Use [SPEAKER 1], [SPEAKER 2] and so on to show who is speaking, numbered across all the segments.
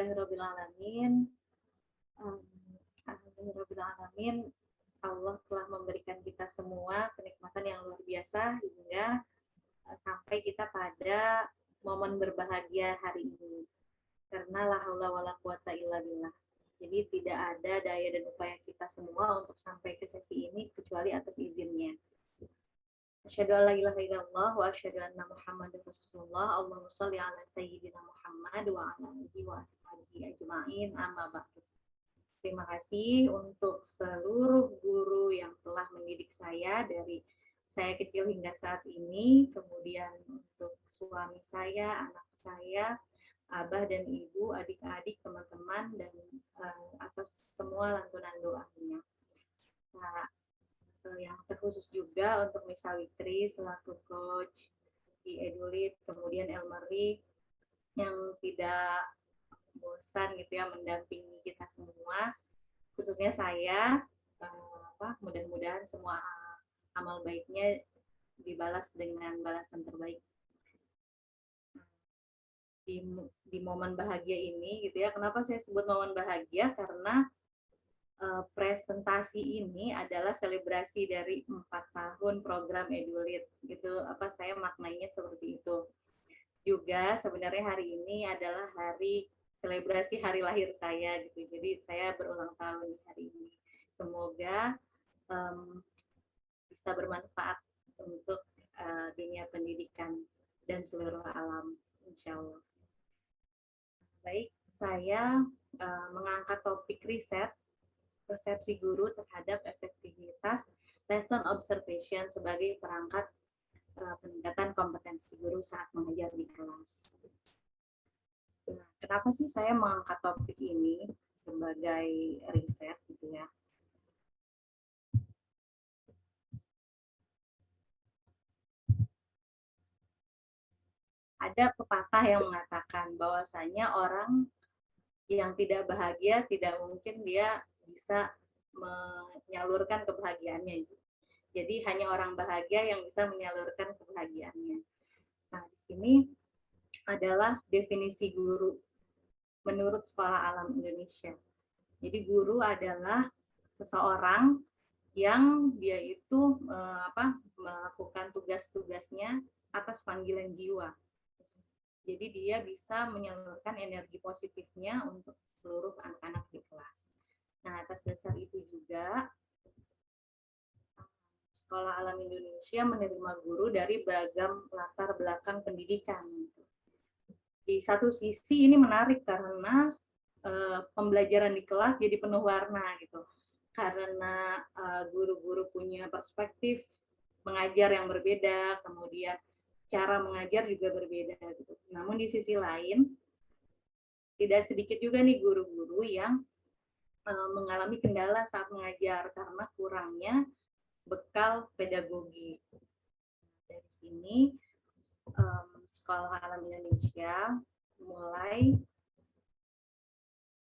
[SPEAKER 1] Alhamdulillahirrabbilalamin. Um, Alhamdulillahirrabbilalamin. Allah telah memberikan kita semua kenikmatan yang luar biasa hingga sampai kita pada momen berbahagia hari ini. Karena la haula wala quwata illa billah. Jadi tidak ada daya dan upaya kita semua untuk sampai ke sesi ini kecuali atas izinnya. Asyhadu an la ilaha illallah wa asyhadu anna Muhammadar Rasulullah. Allahumma shalli ala sayyidina Muhammad wa ala alihi wa ashabihi ajmain. Amma ba'du. Terima kasih untuk seluruh guru yang telah mendidik saya dari saya kecil hingga saat ini, kemudian untuk suami saya, anak saya, abah dan ibu, adik-adik, teman-teman, dan atas semua lantunan doanya. Nah, yang terkhusus juga untuk Miss Sawitri selaku coach di Edulit, kemudian Elmery yang tidak bosan gitu ya mendampingi kita semua, khususnya saya. Mudah-mudahan semua amal baiknya dibalas dengan balasan terbaik di momen bahagia ini gitu ya. Kenapa saya sebut momen bahagia? Karena presentasi ini adalah selebrasi dari 4 tahun program Edulit gitu. Saya maknanya seperti itu. Juga sebenarnya hari ini adalah hari selebrasi hari lahir saya gitu. Jadi saya berulang tahun hari ini. Semoga bisa bermanfaat untuk dunia pendidikan dan seluruh alam, insya Allah. Baik, saya mengangkat topik riset persepsi guru terhadap efektivitas lesson observation sebagai perangkat peningkatan kompetensi guru saat mengajar di kelas. Nah, kenapa sih saya mengangkat topik ini sebagai riset gitu ya? Ada pepatah yang mengatakan bahwasanya orang yang tidak bahagia tidak mungkin dia bisa menyalurkan kebahagiaannya. Jadi hanya orang bahagia yang bisa menyalurkan kebahagiaannya. Nah, di sini adalah definisi guru menurut Sekolah Alam Indonesia. Jadi guru adalah seseorang yang dia itu melakukan tugas-tugasnya atas panggilan jiwa. Jadi dia bisa menyalurkan energi positifnya untuk seluruh anak-anak di kelas. Nah, atas dasar itu juga Sekolah Alam Indonesia menerima guru dari beragam latar belakang pendidikan. Di satu sisi ini menarik karena pembelajaran di kelas jadi penuh warna gitu. Karena guru-guru punya perspektif mengajar yang berbeda, kemudian cara mengajar juga berbeda gitu. Namun di sisi lain tidak sedikit juga nih guru-guru yang mengalami kendala saat mengajar karena kurangnya bekal pedagogi. Dari sini Sekolah Alam Indonesia mulai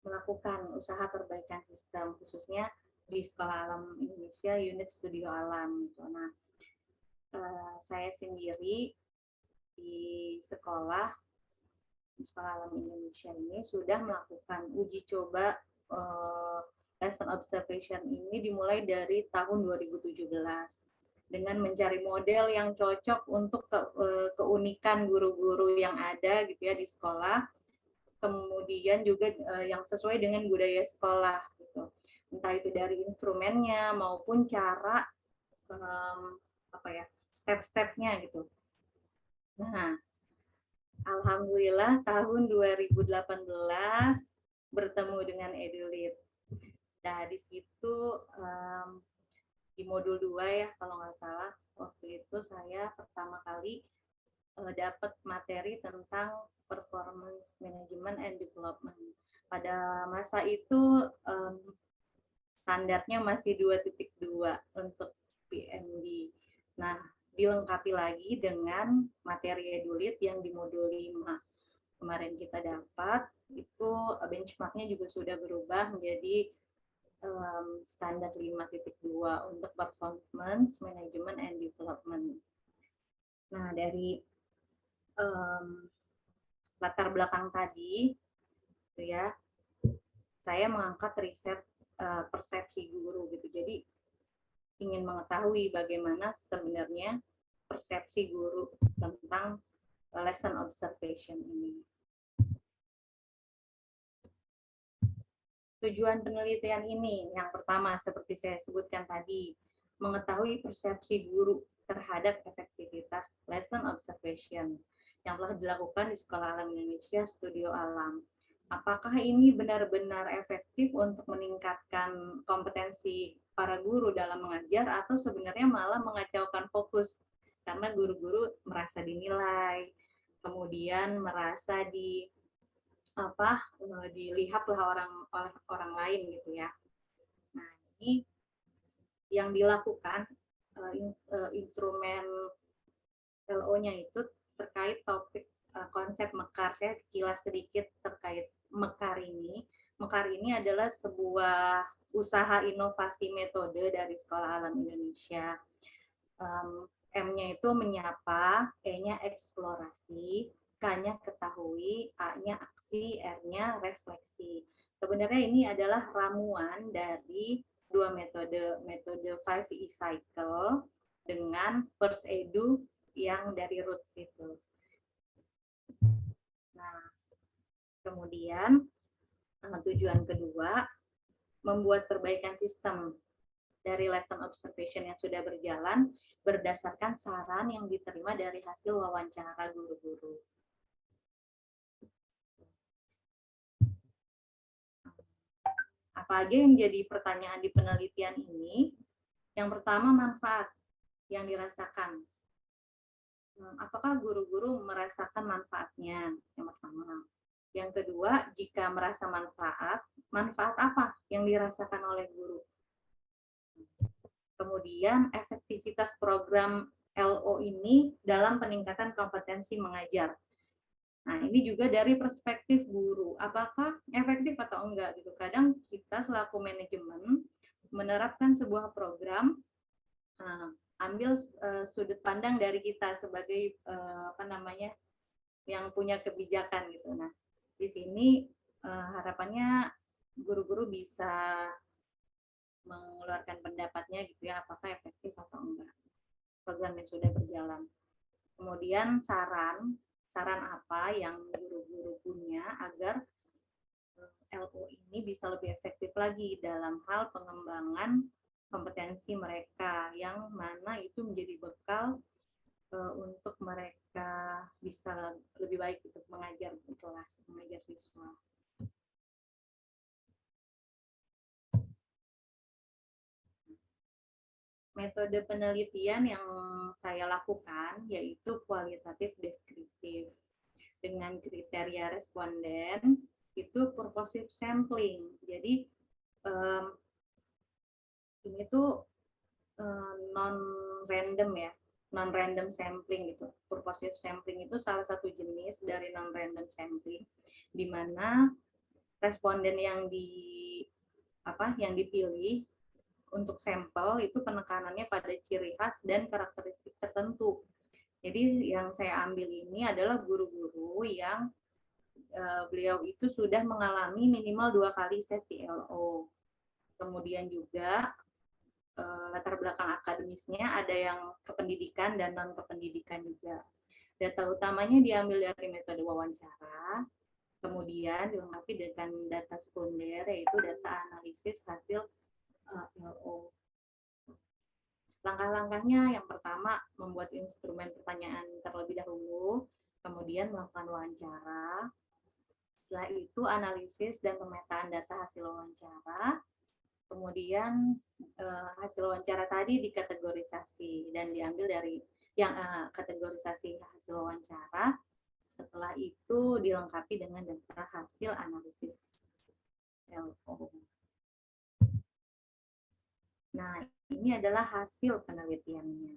[SPEAKER 1] melakukan usaha perbaikan sistem, khususnya di Sekolah Alam Indonesia unit Studio Alam. Nah, saya sendiri di Sekolah Alam Indonesia ini sudah melakukan uji coba lesson observation ini dimulai dari tahun 2017 dengan mencari model yang cocok untuk keunikan guru-guru yang ada gitu ya di sekolah, kemudian juga yang sesuai dengan budaya sekolah gitu. Entah itu dari instrumennya maupun cara step-stepnya gitu. Nah, alhamdulillah tahun 2018 bertemu dengan Edulit. Nah, di situ di modul 2 ya kalau nggak salah, waktu itu saya pertama kali dapat materi tentang performance management and development. Pada masa itu standarnya masih 2.2 untuk PMD. Nah, dilengkapi lagi dengan materi Edulit yang di modul 5. Kemarin kita dapat, itu benchmarknya juga sudah berubah menjadi standar 5.2 untuk performance management and development. Nah, dari latar belakang tadi ya, saya mengangkat riset persepsi guru gitu. Jadi ingin mengetahui bagaimana sebenarnya persepsi guru tentang lesson observation ini. Tujuan penelitian ini yang pertama seperti saya sebutkan tadi, mengetahui persepsi guru terhadap efektivitas lesson observation yang telah dilakukan di Sekolah Alam Indonesia Studio Alam. Apakah ini benar-benar efektif untuk meningkatkan kompetensi para guru dalam mengajar atau sebenarnya malah mengacaukan fokus karena guru-guru merasa dinilai, kemudian merasa dilihatlah oleh orang lain gitu ya. Nah, ini yang dilakukan instrumen LO-nya itu terkait topik konsep mekar. Saya kilas sedikit terkait mekar ini. Mekar ini adalah sebuah usaha inovasi metode dari Sekolah Alam Indonesia. M-nya itu menyapa, E-nya eksplorasi, K-nya ketahui, A-nya aksi, R-nya refleksi. Sebenarnya ini adalah ramuan dari dua metode 5E cycle dengan first edu yang dari roots itu. Nah, kemudian tujuan kedua, membuat perbaikan sistem dari lesson observation yang sudah berjalan berdasarkan saran yang diterima dari hasil wawancara guru-guru. Apa aja yang jadi pertanyaan di penelitian ini? Yang pertama, manfaat yang dirasakan. Apakah guru-guru merasakan manfaatnya? Yang pertama. Yang kedua, jika merasa manfaat apa yang dirasakan oleh guru? Kemudian efektivitas program LO ini dalam peningkatan kompetensi mengajar. Nah, ini juga dari perspektif guru, apakah efektif atau enggak gitu. Kadang kita selaku manajemen menerapkan sebuah program, ambil sudut pandang dari kita sebagai yang punya kebijakan gitu. Nah, di sini harapannya guru-guru bisa mengeluarkan pendapatnya gitu ya, apakah efektif atau enggak program yang sudah berjalan. Kemudian saran apa yang guru-guru punya agar LO ini bisa lebih efektif lagi dalam hal pengembangan kompetensi mereka, yang mana itu menjadi bekal untuk mereka bisa lebih baik untuk mengajar di kelas, mengajar siswa. Metode penelitian yang saya lakukan yaitu kualitatif deskriptif. Dengan kriteria responden itu purposive sampling. Jadi ini tuh non-random ya, non-random sampling gitu. Purposive sampling itu salah satu jenis dari non-random sampling, di mana responden yang dipilih untuk sampel itu penekanannya pada ciri khas dan karakteristik tertentu. Jadi yang saya ambil ini adalah guru-guru yang beliau itu sudah mengalami minimal 2 kali sesi LO. Kemudian juga latar belakang akademisnya ada yang kependidikan dan non kependidikan juga. Data utamanya diambil dari metode wawancara, kemudian dilengkapi dengan data sekunder yaitu data analisis hasil LO. Langkah-langkahnya yang pertama membuat instrumen pertanyaan terlebih dahulu, kemudian melakukan wawancara. Setelah itu analisis dan pemetaan data hasil wawancara. Kemudian hasil wawancara tadi dikategorisasi dan diambil dari yang kategorisasi hasil wawancara. Setelah itu dilengkapi dengan data hasil analisis LO. Nah, ini adalah hasil penelitiannya.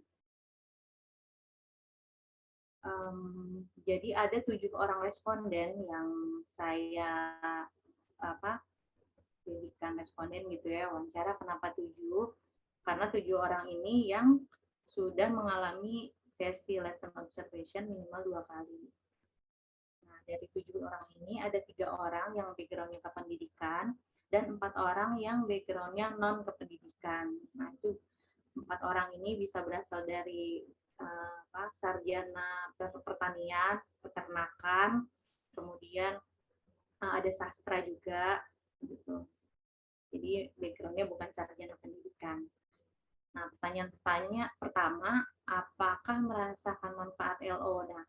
[SPEAKER 1] Jadi ada 7 orang responden yang saya jadikan responden gitu ya, wawancara. Kenapa 7? Karena 7 orang ini yang sudah mengalami sesi lesson observation minimal 2 kali. Nah, dari 7 orang ini ada 3 orang yang background-nya kependidikan dan 4 orang yang background-nya non kependidikan. Nah, itu 4 orang ini bisa berasal dari sarjana pertanian, peternakan, kemudian ada sastra juga, gitu. Jadi background-nya bukan sarjana pendidikan. Nah, pertanyaan pertama, apakah merasakan manfaat LO? Nah,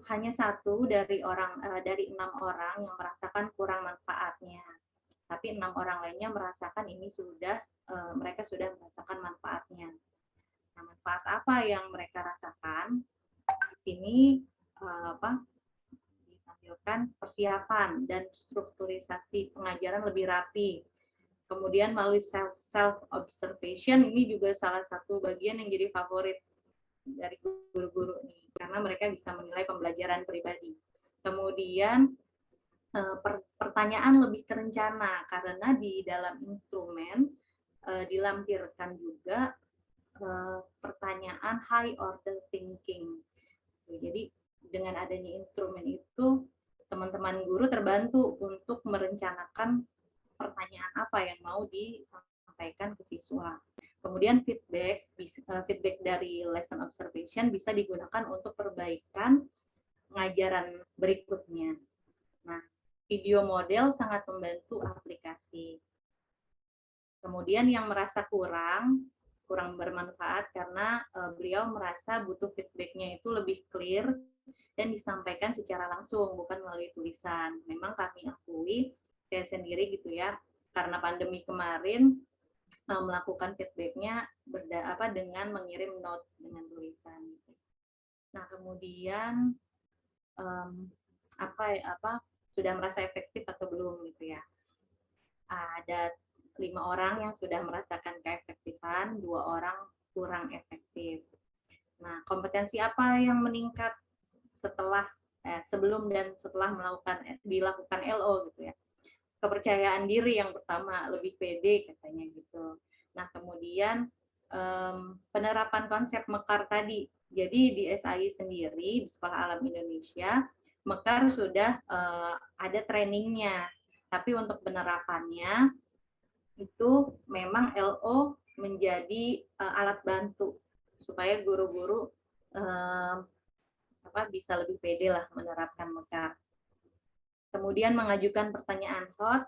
[SPEAKER 1] hanya satu dari 6 orang yang merasakan kurang manfaatnya. Tapi 6 orang lainnya merasakan mereka sudah merasakan manfaatnya. Nah, manfaat apa yang mereka rasakan? Di sini ditampilkan persiapan dan strukturisasi pengajaran lebih rapi. Kemudian melalui self observation, ini juga salah satu bagian yang jadi favorit dari guru-guru nih, karena mereka bisa menilai pembelajaran pribadi. Kemudian pertanyaan lebih terencana, karena di dalam instrumen dilampirkan juga pertanyaan high order thinking. Jadi dengan adanya instrumen itu, teman-teman guru terbantu untuk merencanakan pertanyaan apa yang mau disampaikan ke siswa. Kemudian feedback dari lesson observation bisa digunakan untuk perbaikan pengajaran berikutnya. Nah, video model sangat membantu aplikasi. Kemudian yang merasa kurang bermanfaat karena beliau merasa butuh feedbacknya itu lebih clear dan disampaikan secara langsung, bukan melalui tulisan. Memang kami akui, saya sendiri gitu ya, karena pandemi kemarin melakukan feedbacknya dengan mengirim note dengan tulisan. Nah, kemudian sudah merasa efektif atau belum gitu ya? Ada 5 orang yang sudah merasakan keefektifan, 2 orang kurang efektif. Nah, kompetensi apa yang meningkat sebelum dan setelah dilakukan LO gitu ya? Kepercayaan diri yang pertama, lebih pede katanya gitu. Nah, kemudian penerapan konsep Mekar tadi. Jadi di SAI sendiri, di Sekolah Alam Indonesia, Mekar sudah ada trainingnya. Tapi untuk penerapannya itu memang LO menjadi alat bantu supaya guru-guru bisa lebih pede lah menerapkan Mekar. Kemudian mengajukan pertanyaan hot,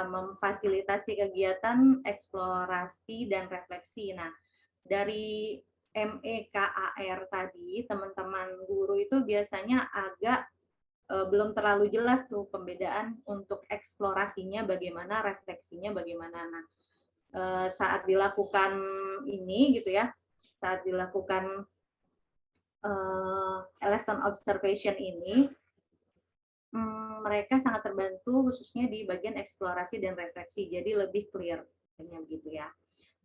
[SPEAKER 1] memfasilitasi kegiatan eksplorasi dan refleksi. Nah, dari MEKAR tadi, teman-teman guru itu biasanya agak belum terlalu jelas tuh pembedaan untuk eksplorasinya bagaimana, refleksinya bagaimana. Nah, saat dilakukan ini gitu ya, saat dilakukan lesson observation ini, mereka sangat terbantu khususnya di bagian eksplorasi dan refleksi, jadi lebih clear gitu ya.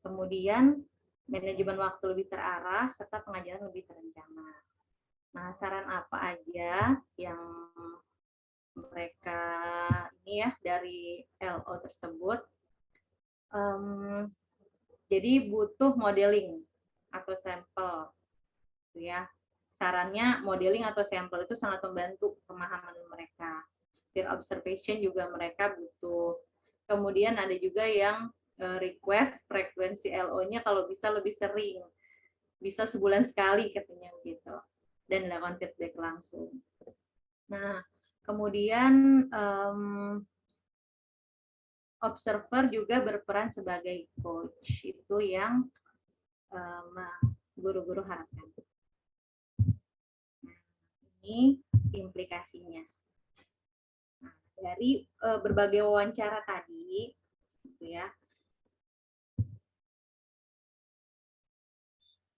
[SPEAKER 1] Kemudian manajemen waktu lebih terarah serta pengajaran lebih terencana. Nah, saran apa aja yang mereka ini ya dari LO tersebut? Jadi butuh modeling atau sampel, gitu ya. Sarannya modeling atau sampel itu sangat membantu pemahaman mereka. Peer observation juga mereka butuh. Kemudian ada juga yang request frekuensi LO-nya kalau bisa lebih sering. Bisa sebulan sekali katanya gitu. Dan dilakukan feedback langsung. Nah, kemudian observer juga berperan sebagai coach. Itu yang guru-guru harapkan. Nah, ini implikasinya. Nah, dari berbagai wawancara tadi, gitu ya,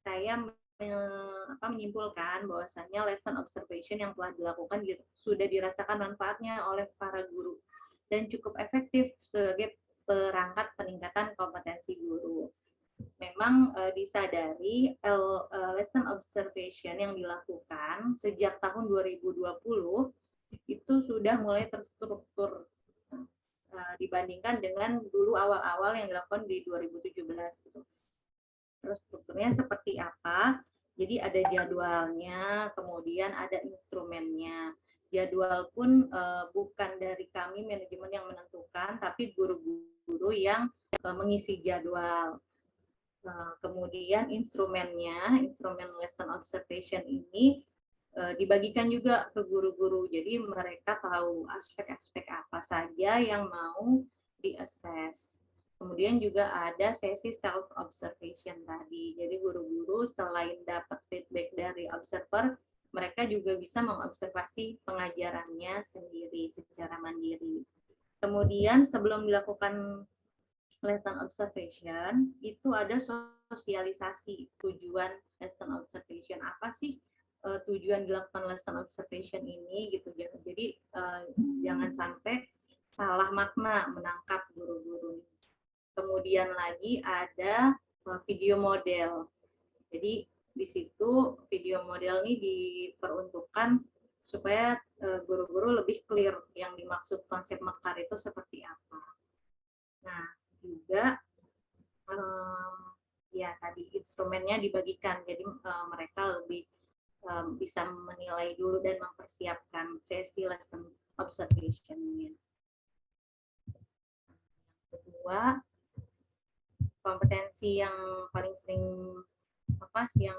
[SPEAKER 1] saya menyimpulkan bahwasannya lesson observation yang telah dilakukan sudah dirasakan manfaatnya oleh para guru dan cukup efektif sebagai perangkat peningkatan kompetensi guru. Memang disadari lesson observation yang dilakukan sejak tahun 2020 itu sudah mulai terstruktur dibandingkan dengan dulu awal-awal yang dilakukan di 2017 gitu. Terus strukturnya seperti apa? Jadi ada jadwalnya, kemudian ada instrumennya. Jadwal pun bukan dari kami manajemen yang menentukan, tapi guru-guru yang mengisi jadwal. Kemudian instrumen lesson observation ini dibagikan juga ke guru-guru. Jadi mereka tahu aspek-aspek apa saja yang mau di-assess. Kemudian juga ada sesi self observation tadi. Jadi guru-guru selain dapat feedback dari observer, mereka juga bisa mengobservasi pengajarannya sendiri secara mandiri. Kemudian sebelum dilakukan lesson observation, itu ada sosialisasi tujuan lesson observation. Apa sih tujuan dilakukan lesson observation ini gitu. Jadi jangan sampai salah makna menangkap guru-guru. Kemudian lagi ada video model. Jadi di situ video model ini diperuntukkan supaya guru-guru lebih clear yang dimaksud konsep mekar itu seperti apa. Nah, juga ya tadi instrumennya dibagikan, jadi mereka lebih bisa menilai dulu dan mempersiapkan sesi lesson observation-nya. Kedua, kompetensi yang paling sering yang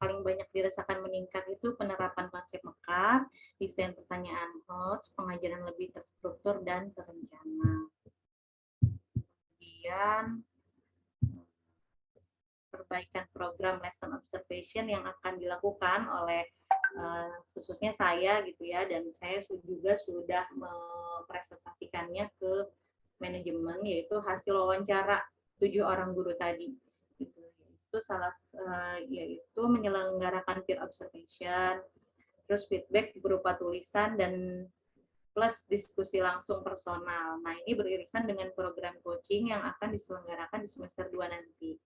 [SPEAKER 1] paling banyak dirasakan meningkat itu penerapan konsep mekar, desain pertanyaan notes, pengajaran lebih terstruktur dan terencana. Kemudian perbaikan program lesson observation yang akan dilakukan oleh khususnya saya gitu ya, dan saya juga sudah mempresentasikannya ke manajemen, yaitu hasil wawancara 7 orang guru tadi. Itu yaitu menyelenggarakan peer observation, terus feedback berupa tulisan dan plus diskusi langsung personal. Nah, ini beririsan dengan program coaching yang akan diselenggarakan di semester 2 nanti.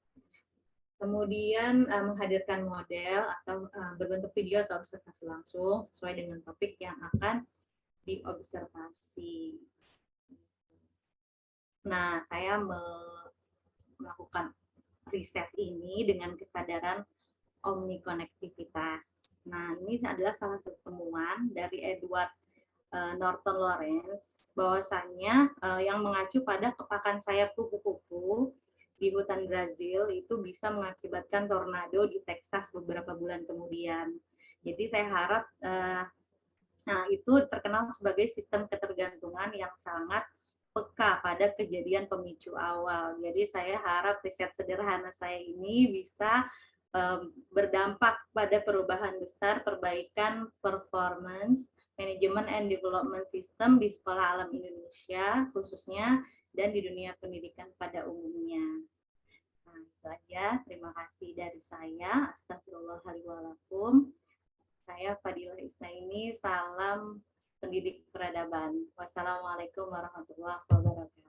[SPEAKER 1] Kemudian menghadirkan model atau berbentuk video atau observasi langsung sesuai dengan topik yang akan diobservasi. Nah, saya melakukan riset ini dengan kesadaran omnikonektivitas. Nah, ini adalah salah satu temuan dari Edward Norton Lawrence, bahwasannya yang mengacu pada kepakan sayap kupu-kupu di hutan Brazil itu bisa mengakibatkan tornado di Texas beberapa bulan kemudian. Jadi saya harap itu terkenal sebagai sistem ketergantungan yang sangat peka pada kejadian pemicu awal. Jadi saya harap riset sederhana saya ini bisa berdampak pada perubahan besar, perbaikan performance, manajemen and development system di sekolah alam Indonesia khususnya dan di dunia pendidikan pada umumnya. Nah, itu aja. Terima kasih dari saya. Astagfirullahaladzim. Saya Fadilah Isnaini, salam pendidik peradaban. Wassalamualaikum warahmatullahi wabarakatuh.